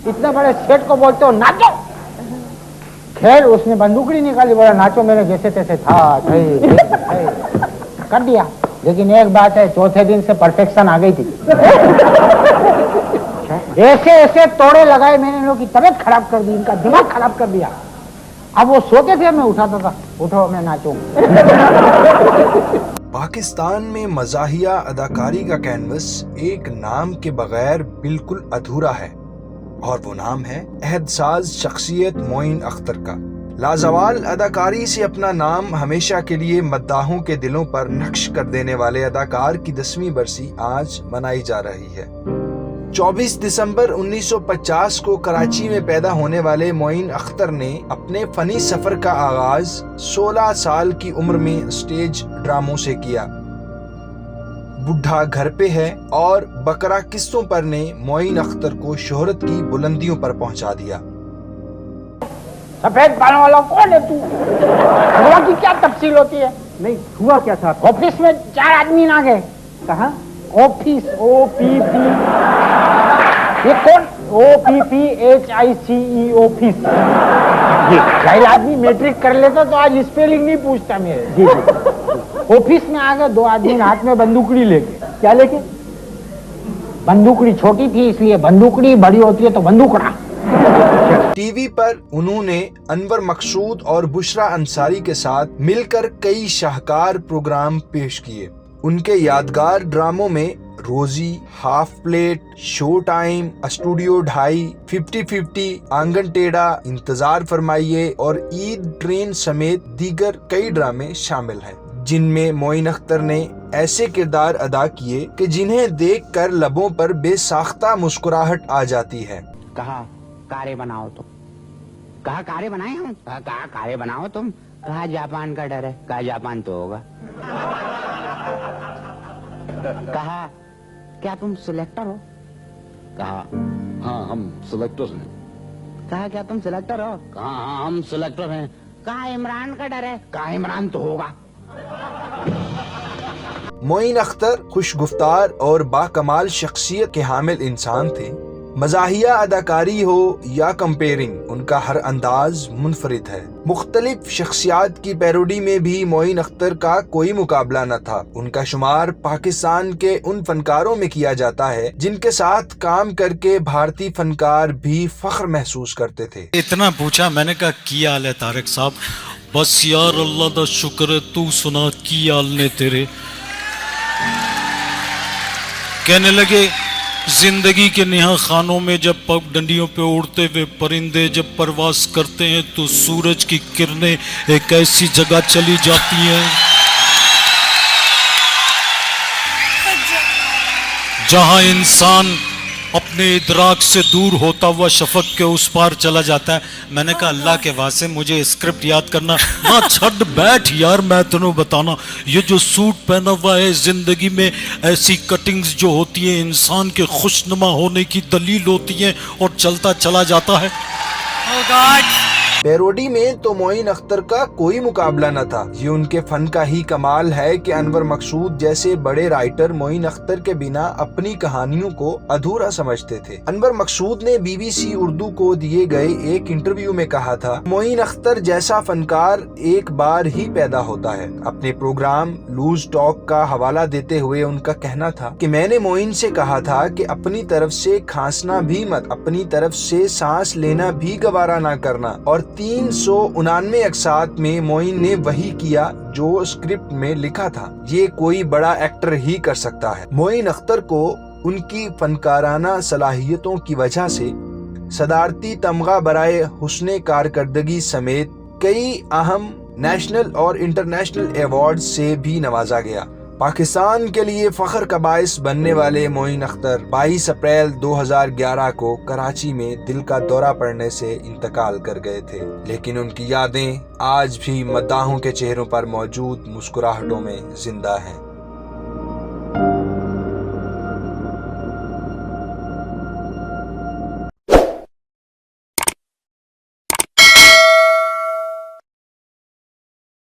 इतने बड़े सेठ को बोलते हो नाचो। खैर उसने बंदूकड़ी निकाली, बोला नाचो, मैंने जैसे तैसे था कर दिया। लेकिन एक बात है, चौथे दिन से परफेक्शन आ गई थी। ऐसे ऐसे तोड़े लगाए मैंने, इन लोगों की तबीयत खराब कर दी, इनका दिमाग खराब कर दिया। अब वो सोते थे, मैं उठाता था, उठो मैं नाचूं। पाकिस्तान में मज़ाहिया अदाकारी का कैनवस एक नाम के बगैर बिल्कुल अधूरा है, और वो नाम है अहदसाज शख्सियत मोइन अख्तर का। लाजवाल अदाकारी से अपना नाम हमेशा के लिए मद्दाहों के दिलों पर नक्श कर देने वाले अदाकार की 10वीं बरसी आज मनाई जा रही है। 24 दिसंबर 1950 को कराची में पैदा होने वाले मोइन अख्तर ने अपने फनी सफर का आगाज 16 साल की उम्र में स्टेज ड्रामों से किया। बुढ़ा घर पे है और बकरा किस्सों पर ने मोइन अख्तर को शोहरत की बुलंदियों पर पहुंचा दिया। सफेद बालों वाला कौन है तू? हुआ की क्या तफसील होती है? नहीं हुआ क्या था? ऑफिस में 4 आदमी ना गए। कहा? ऑफिस OPP, ये कौन? OPPHICE office. ये आदमी मैट्रिक कर लेता तो आज स्पेलिंग नहीं पूछता मेरे। जी जी। ऑफिस में आ गए 2 आदमी हाथ में बंदूकड़ी लेके। क्या लेके? बंदूकड़ी छोटी थी इसलिए बंदूकड़ी, बड़ी होती है तो बंदूकड़ा। टीवी पर उन्होंने अनवर मकसूद और बुशरा अंसारी के साथ मिलकर कई शाहकार प्रोग्राम पेश किए। उनके यादगार ड्रामों में रोजी, half plate, show time, studio 2.5, 50-50, आंगन टेढ़ा, इंतजार फरमाइए और ईद ट्रेन समेत दीगर कई ड्रामे शामिल हैं, जिनमें मोइन अख्तर ने ऐसे किरदार अदा किए कि जिन्हें देखकर लबों पर बेसाख्ता मुस्कुराहट आ जाती है। कहा कारे बनाओ तुम, कहा कारे बनाए हम, कहा कारे बनाओ तुम, कहा जापान का डर है, कहा जापान तो होगा। कहा क्या तुम सिलेक्टर हो, कहा हाँ हम सिलेक्टर हैं। कहा क्या तुम सिलेक्टर हो, कहा हाँ हम सिलेक्टर हैं। कहा इमरान का डर है, कहा इमरान तो होगा। मोइन अख्तर खुशगुफ्तार और बाकमाल शख्सियत के हामिल इंसान थे। मज़ाहिया अदाकारी हो या कंपेयरिंग, उनका हर अंदाज मुनफरिद है। मुख्तलिफ शख्सियात की पैरोडी में भी मोइन अख्तर का कोई मुकाबला न था। उनका शुमार पाकिस्तान के उन फनकारों में किया जाता है जिनके साथ काम करके भारतीय फनकार भी फख्र महसूस करते थे। इतना पूछा, मैंने कहा की हाल है तारक साहब? बस यार अल्लाह दा शुक्र है, तू सुना की हाल ने तेरे? कहने लगे जिंदगी के नेहा खानों में जब पग डंडियों पे उड़ते हुए परिंदे जब परवास करते हैं तो सूरज की किरणें एक ऐसी जगह चली जाती हैं जहां इंसान अपने इदराक से दूर होता हुआ शफक के उस पार चला जाता है। मैंने कहा अल्लाह के वास्ते मुझे स्क्रिप्ट याद करना ना, छड़ बैठ यार, मैं तुम्हें बताना, ये जो सूट पहना हुआ है, जिंदगी में ऐसी कटिंग्स जो होती हैं इंसान के खुशनुमा होने की दलील होती हैं, और चलता चला जाता है। Oh God! पैरोडी में तो मोइन अख्तर का कोई मुकाबला न था। ये उनके फन का ही कमाल है कि अनवर मकसूद जैसे बड़े राइटर मोइन अख्तर के बिना अपनी कहानियों को अधूरा समझते थे। अनवर मकसूद ने BBC उर्दू को दिए गए एक इंटरव्यू में कहा था, मोइन अख्तर जैसा फनकार एक बार ही पैदा होता है। अपने प्रोग्राम लूज टॉक का हवाला देते हुए उनका कहना था कि मैंने मोइन से कहा था कि अपनी तरफ से खांसना भी मत, अपनी तरफ से सांस लेना भी गवारा ना करना, और 399 अक्सात में मोइन ने वही किया जो स्क्रिप्ट में लिखा था। ये कोई बड़ा एक्टर ही कर सकता है। मोइन अख्तर को उनकी फनकाराना सलाहियतों की वजह से सदारती तमगा बराए हुस्ने कारकर्दगी समेत कई अहम नेशनल और इंटरनेशनल अवार्ड से भी नवाजा गया। पाकिस्तान के लिए फख्र का बाइस बनने वाले मोइन अख्तर 22 अप्रैल 2011 को कराची में दिल का दौरा पड़ने से इंतकाल कर गए थे, लेकिन उनकी यादें आज भी मद्दाहों के चेहरों पर मौजूद मुस्कुराहटों में जिंदा हैं।